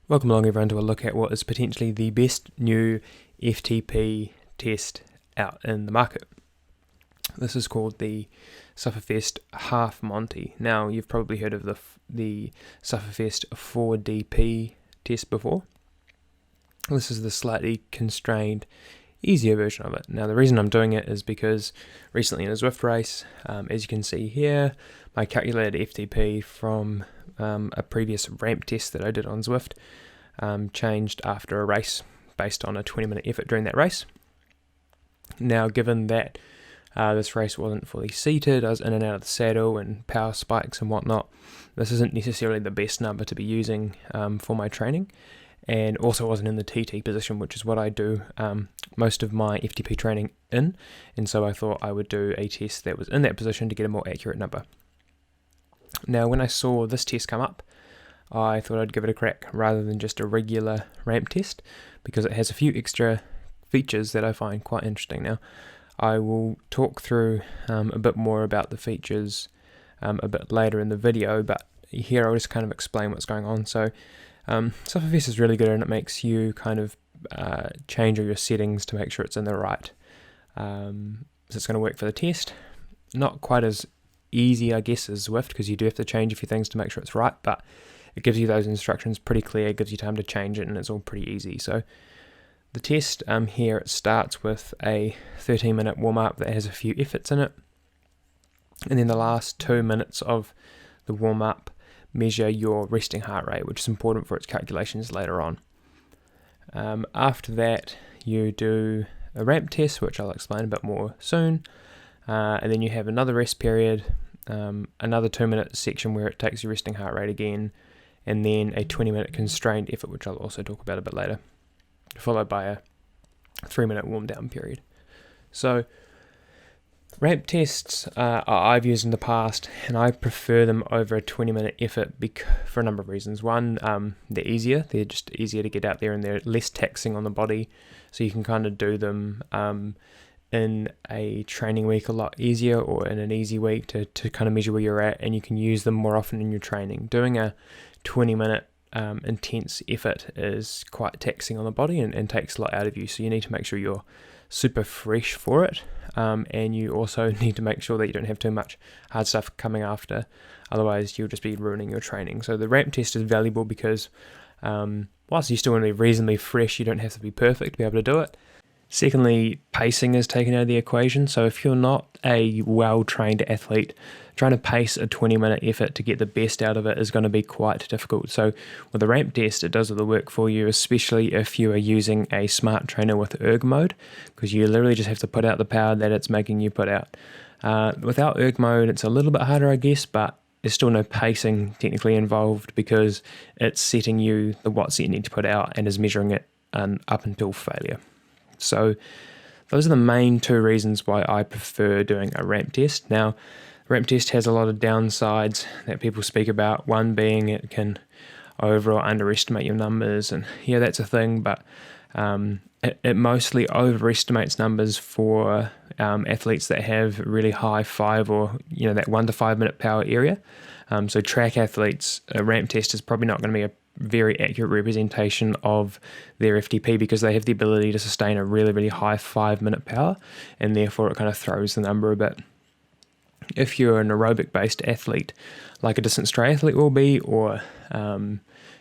Welcome along everyone to a look at what is potentially the best new FTP test out in the market. This is called the Sufferfest Half Monty. Now you've probably heard of the Sufferfest 4DP test before. This is the slightly constrained, easier version of it. Now the reason I'm doing it is because recently in a Zwift race, as you can see here, my calculated FTP from a previous ramp test that I did on Zwift changed after a race based on a 20-minute effort during that race. Now given that this race wasn't fully seated, I was in and out of the saddle and power spikes and whatnot, this isn't necessarily the best number to be using for my training, and also wasn't in the TT position, which is what I do most of my FTP training in, and so I thought I would do a test that was in that position to get a more accurate number. Now when I saw this test come up, I thought I'd give it a crack rather than just a regular ramp test, because it has a few extra features that I find quite interesting. Now I will talk through a bit more about the features a bit later in the video, but here I'll just kind of explain what's going on. So Sufferfest is really good, and it makes you kind of change all your settings to make sure it's in the right so it's going to work for the test. Not quite as easy, I guess, as Zwift, because you do have to change a few things to make sure it's right, but it gives you those instructions pretty clear, gives you time to change it, and it's all pretty easy. So the test here, it starts with a 13-minute warm-up that has a few efforts in it, and then the last 2 minutes of the warm-up measure your resting heart rate, which is important for its calculations later on. After that, you do a ramp test, which I'll explain a bit more soon, and then you have another rest period, another 2-minute section where it takes your resting heart rate again, and then a 20-minute constrained effort, which I'll also talk about a bit later, followed by a 3-minute warm down period. So ramp tests I've used in the past, and I prefer them over a 20-minute effort for a number of reasons. One, they're easier. They're just easier to get out there, and they're less taxing on the body, so you can kind of do them in a training week a lot easier, or in an easy week to kind of measure where you're at, and you can use them more often in your training. Doing a 20-minute intense effort is quite taxing on the body and takes a lot out of you, so you need to make sure you're super fresh for it, and you also need to make sure that you don't have too much hard stuff coming after, otherwise you'll just be ruining your training. So the ramp test is valuable because whilst you still want to be reasonably fresh, you don't have to be perfect to be able to do it. Secondly, pacing is taken out of the equation, so if you're not a well-trained athlete, trying to pace a 20-minute effort to get the best out of it is going to be quite difficult. So with the ramp test, it does all the work for you, especially if you are using a smart trainer with erg mode, because you literally just have to put out the power that it's making you put out. Without erg mode, it's a little bit harder, I guess, but there's still no pacing technically involved, because it's setting you the watts that you need to put out and is measuring it up until failure. So those are the main two reasons why I prefer doing a ramp test. Now, ramp test has a lot of downsides that people speak about, one being it can over or underestimate your numbers, and yeah, that's a thing, but it mostly overestimates numbers for athletes that have really high 5 or that 1 to 5 minute power area. So track athletes, a ramp test is probably not going to be a very accurate representation of their FTP, because they have the ability to sustain a really, really high 5-minute power, and therefore it kind of throws the number a bit. If you're an aerobic-based athlete, like a distance triathlete will be, or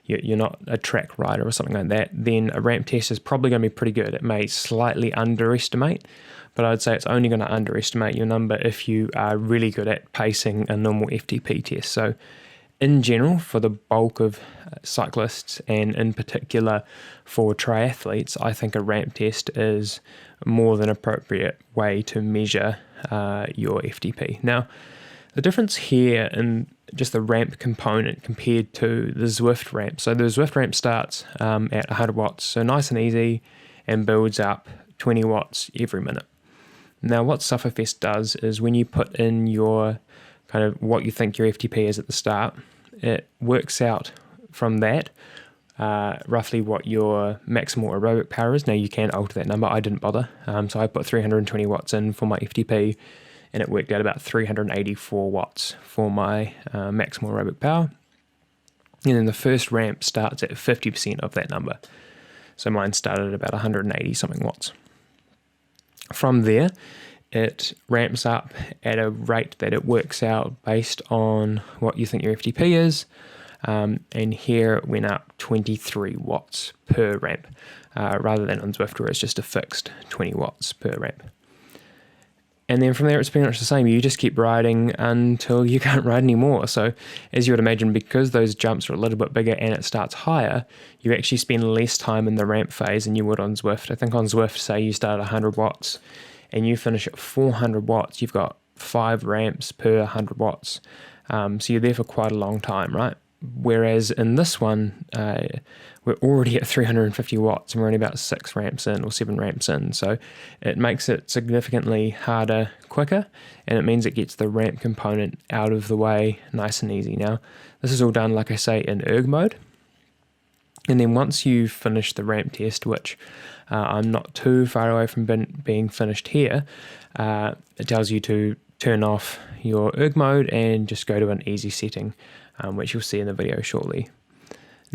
you're not a track rider or something like that, then a ramp test is probably going to be pretty good. It may slightly underestimate, but I'd say it's only going to underestimate your number if you are really good at pacing a normal FTP test. So in general, for the bulk of cyclists, and in particular for triathletes, I think a ramp test is more than appropriate way to measure your FTP. Now, the difference here in just the ramp component compared to the Zwift ramp. So the Zwift ramp starts at 100 watts, so nice and easy, and builds up 20 watts every minute. Now, what Sufferfest does is when you put in your kind of what you think your FTP is at the start, it works out from that roughly what your maximal aerobic power is. Now you can alter that number, I didn't bother, so I put 320 watts in for my FTP, and it worked out about 384 watts for my maximal aerobic power. And then the first ramp starts at 50% of that number. So mine started at about 180 something watts. From there, it ramps up at a rate that it works out based on what you think your FTP is. And here it went up 23 watts per ramp, rather than on Zwift where it's just a fixed 20 watts per ramp. And then from there it's pretty much the same. You just keep riding until you can't ride anymore. So as you would imagine, because those jumps are a little bit bigger and it starts higher, you actually spend less time in the ramp phase than you would on Zwift. I think on Zwift, say you start at 100 watts and you finish at 400 watts, you've got 5 ramps per 100 watts. So you're there for quite a long time, right? Whereas in this one, we're already at 350 watts and we're only about 6 ramps in or 7 ramps in. So it makes it significantly harder, quicker, and it means it gets the ramp component out of the way nice and easy. Now, this is all done, like I say, in erg mode. And then once you finish the ramp test, which I'm not too far away from being finished here, it tells you to turn off your erg mode and just go to an easy setting, which you'll see in the video shortly.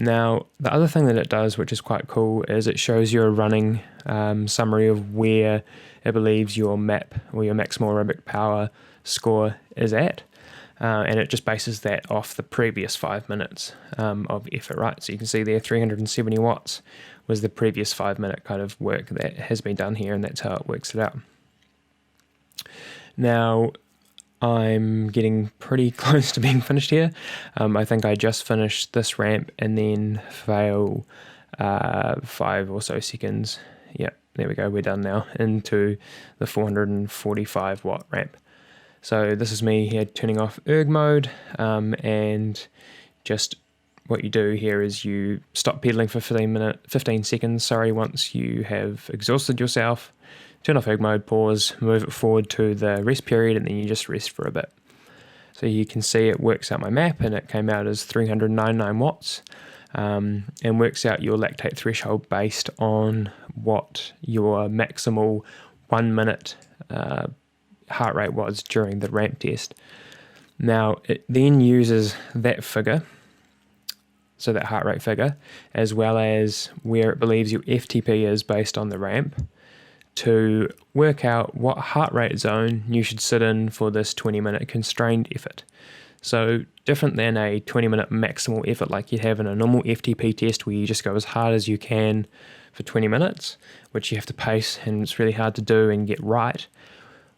Now, the other thing that it does, which is quite cool, is it shows you a running summary of where it believes your MAP or your maximal aerobic power score is at. And it just bases that off the previous 5 minutes of effort, right? So you can see there 370 watts was the previous 5 minute kind of work that has been done here, and that's how it works it out. Now, I'm getting pretty close to being finished here. I think I just finished this ramp and then fail 5 or so seconds. Yeah, there we go, we're done now, into the 445 watt ramp. So this is me here turning off erg mode, and just what you do here is you stop pedaling for 15 seconds, once you have exhausted yourself. Turn off erg mode, pause, move it forward to the rest period, and then you just rest for a bit. So you can see it works out my map, and it came out as 399 watts, and works out your lactate threshold based on what your maximal 1 minute heart rate was during the ramp test. Now, it then uses that figure, so that heart rate figure, as well as where it believes your FTP is based on the ramp, to work out what heart rate zone you should sit in for this 20-minute constrained effort. So different than a 20-minute maximal effort like you have in a normal FTP test where you just go as hard as you can for 20 minutes, which you have to pace and it's really hard to do and get right.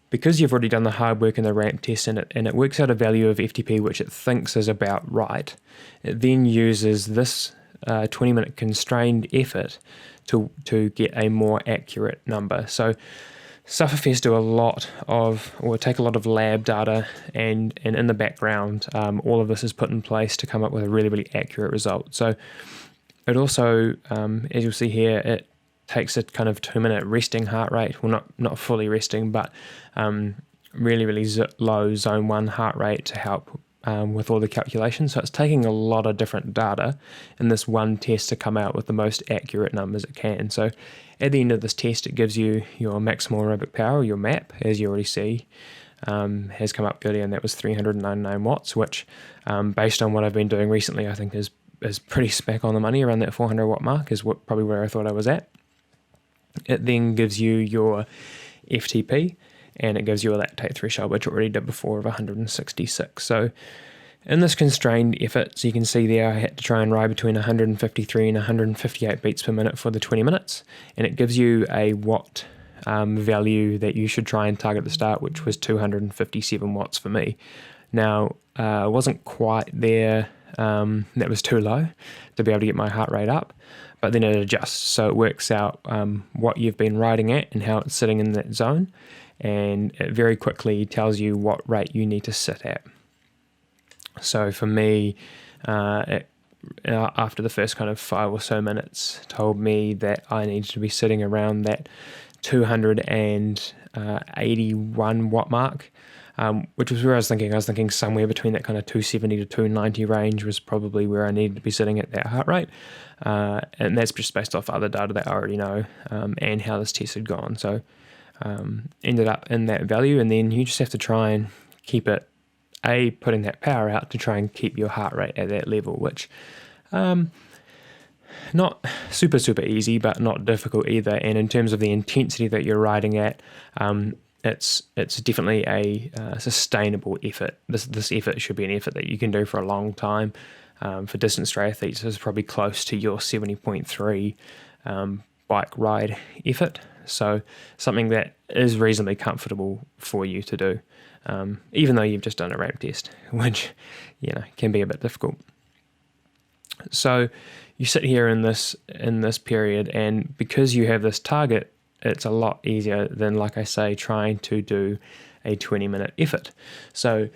Because you've already done the hard work in the ramp test and it works out a value of FTP which it thinks is about right, it then uses this 20-minute constrained effort to get a more accurate number. So Sufferfest do take a lot of lab data, and in the background, all of this is put in place to come up with a really, really accurate result. So it also, as you'll see here, it takes a kind of 2-minute resting heart rate, well, not fully resting, but really, really low zone 1 heart rate to help with all the calculations. So it's taking a lot of different data in this one test to come out with the most accurate numbers it can. So at the end of this test, it gives you your maximal aerobic power, your MAP, as you already see, has come up earlier, and that was 399 watts, which based on what I've been doing recently, I think is pretty smack on the money. Around that 400 watt mark is probably where I thought I was at. It then gives you your FTP, and it gives you a lactate threshold, which I already did before, of 166. So in this constrained effort, so you can see there I had to try and ride between 153 and 158 beats per minute for the 20 minutes, and it gives you a watt value that you should try and target at the start, which was 257 watts for me. Now, I wasn't quite there, that was too low to be able to get my heart rate up, but then it adjusts, so it works out what you've been riding at and how it's sitting in that zone, and it very quickly tells you what rate you need to sit at. So for me, after the first kind of 5 or so minutes, told me that I needed to be sitting around that 281 watt mark, which was where I was thinking. I was thinking somewhere between that kind of 270 to 290 range was probably where I needed to be sitting at that heart rate, and that's just based off other data that I already know, and how this test had gone. So ended up in that value, and then you just have to try and keep it putting that power out to try and keep your heart rate at that level, which not super easy, but not difficult either. And in terms of the intensity that you're riding at, it's definitely a sustainable effort. This effort should be an effort that you can do for a long time. For distance triathletes, is probably close to your 70.3 bike ride effort. So something that is reasonably comfortable for you to do, even though you've just done a ramp test, which can be a bit difficult. So you sit here in this period, and because you have this target, it's a lot easier than, like I say, trying to do a 20-minute effort. So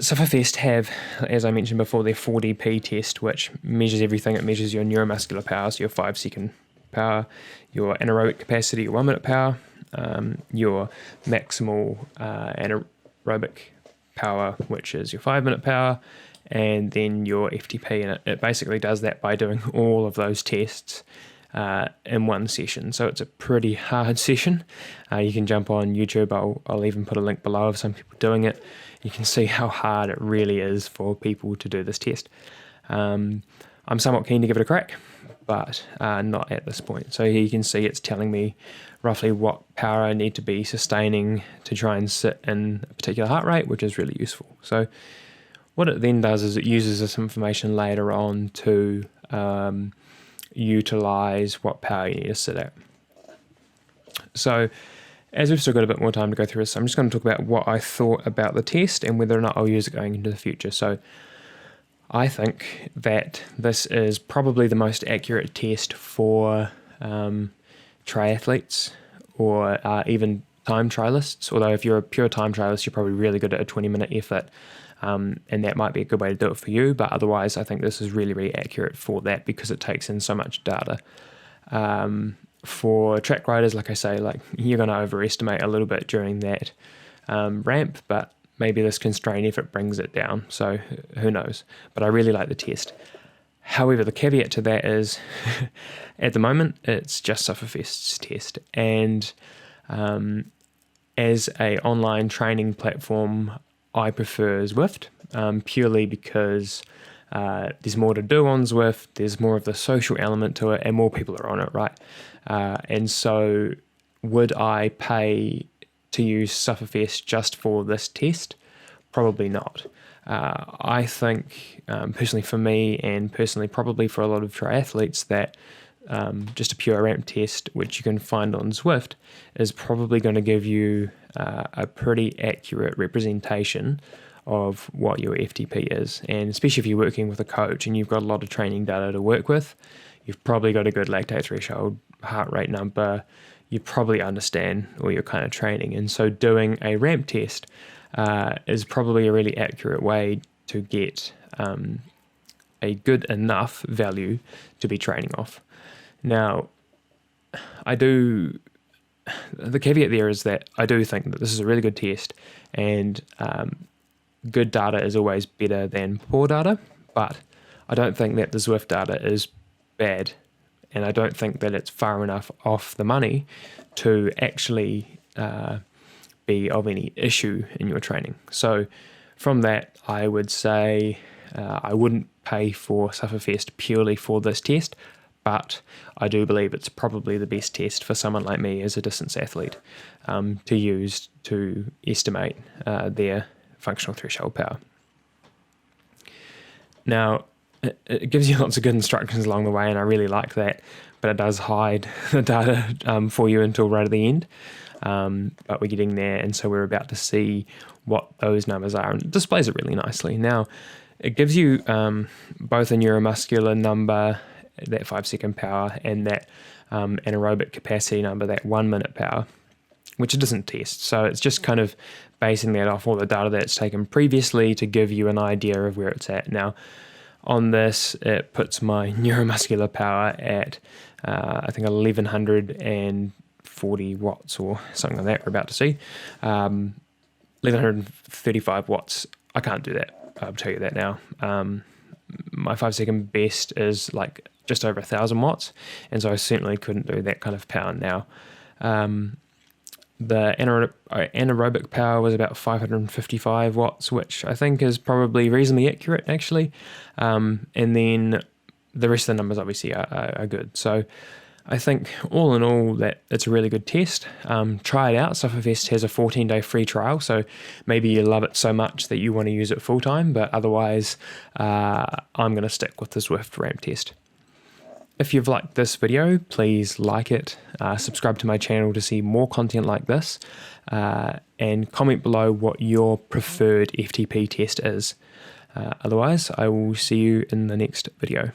Sufferfest have, as I mentioned before, their 4DP test, which measures everything. It measures your neuromuscular power, so your 5-second power, your anaerobic capacity, your 1-minute power, your maximal anaerobic power, which is your 5-minute power, and then your FTP. And it basically does that by doing all of those tests in one session. So it's a pretty hard session. You can jump on YouTube. I'll even put a link below of some people doing it. You can see how hard it really is for people to do this test. I'm somewhat keen to give it a crack, but not at this point. So here you can see it's telling me roughly what power I need to be sustaining to try and sit in a particular heart rate, which is really useful. So what it then does is it uses this information later on to utilize what power you need to sit at. So as we've still got a bit more time to go through this, I'm just going to talk about what I thought about the test and whether or not I'll use it going into the future. So I think that this is probably the most accurate test for triathletes or even time trialists, although if you're a pure time trialist, you're probably really good at a 20-minute effort, and that might be a good way to do it for you, but otherwise I think this is really accurate for that because it takes in so much data. For track riders, like I say, you're going to overestimate a little bit during that ramp, but maybe this constrained effort brings it down, so who knows. But I really like the test. However, the caveat to that is, at the moment, it's just Sufferfest's test, and as a online training platform, I prefer Zwift, purely because there's more to do on Zwift, there's more of the social element to it, and more people are on it, right? And so would I pay to use Sufferfest just for this test? Probably not. I think, personally for me, and personally probably for a lot of triathletes, that just a pure ramp test, which you can find on Zwift, is probably going to give you a pretty accurate representation of what your FTP is. And especially if you're working with a coach and you've got a lot of training data to work with, you've probably got a good lactate threshold, heart rate number, you probably understand all your kind of training. And so doing a ramp test is probably a really accurate way to get a good enough value to be training off. Now, the caveat there is that I do think that this is a really good test, and good data is always better than poor data, but I don't think that the Zwift data is bad, and I don't think that it's far enough off the money to actually be of any issue in your training. So from that, I would say I wouldn't pay for Sufferfest purely for this test, but I do believe it's probably the best test for someone like me as a distance athlete to use to estimate their functional threshold power. Now, it gives you lots of good instructions along the way, and I really like that, but it does hide the data for you until right at the end. But we're getting there, and so we're about to see what those numbers are, and it displays it really nicely. Now, it gives you both a neuromuscular number, that 5-second power, and that anaerobic capacity number, that 1-minute power, which it doesn't test. So it's just kind of basing that off all the data that's taken previously to give you an idea of where it's at. Now, on this, it puts my neuromuscular power at, I think, 1140 watts or something like that we're about to see. 1135 watts. I can't do that. I'll tell you that now. My 5-second best is like just over 1,000 watts, and so I certainly couldn't do that kind of power now. The anaerobic power was about 555 watts, which I think is probably reasonably accurate, actually. And then the rest of the numbers obviously are good. So I think all in all that it's a really good test. Try it out. Sufferfest has a 14-day free trial, so maybe you love it so much that you want to use it full time, but otherwise I'm going to stick with the Zwift ramp test. If you've liked this video, please like it, subscribe to my channel to see more content like this, and comment below what your preferred FTP test is. Otherwise, I will see you in the next video.